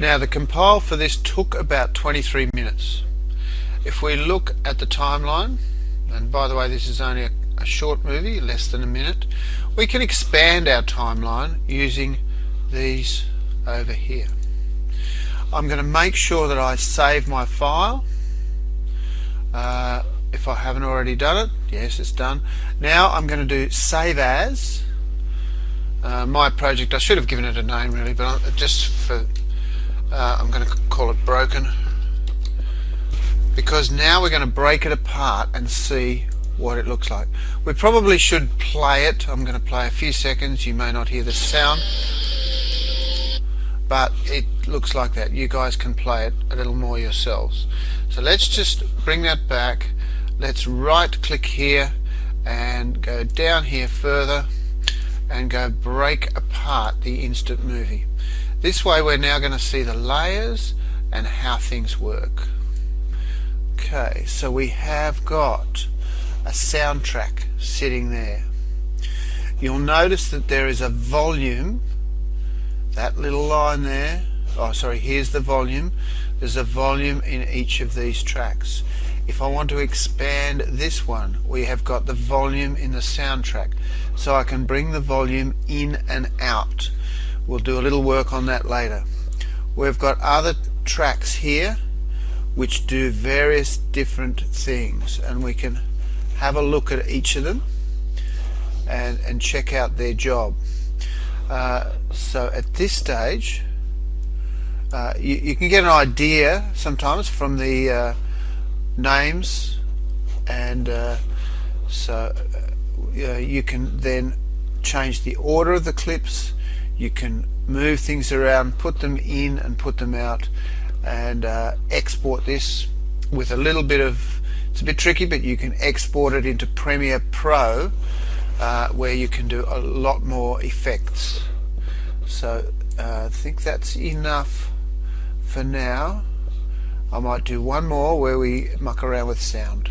Now the compile for this took about 23 minutes. If we look at the timeline, and by the way this is only a short movie, less than a minute, we can expand our timeline using these over here. I'm going to make sure that I save my file. If I haven't already done it, yes, it's done. Now I'm going to do save as. My project, I should have given it a name really, but I'm going to call it broken, because now we're going to break it apart and see what it looks like. We probably should play it. I'm going to play a few seconds. You may not hear the sound, but it looks like that. You guys can play it a little more yourselves. So let's just bring that back. Let's right click here and go down here further and go break apart the instant movie. This way we're now going to see the layers and how things work. Okay, so we have got a soundtrack sitting there. You'll notice that there is a volume, that little line there. Oh sorry, here's the volume. There's a volume in each of these tracks. If I want to expand this one, we have got the volume in the soundtrack, so I can bring the volume in and out. We'll do a little work on that later. We've got other tracks here which do various different things, and we can have a look at each of them and check out their job. So at this stage you can get an idea sometimes from the names, and you can then change the order of the clips. You can move things around, put them in and put them out, and export this with a little bit of, it's a bit tricky, but you can export it into Premiere Pro, where you can do a lot more effects. So I think that's enough for now. I might do one more where we muck around with sound.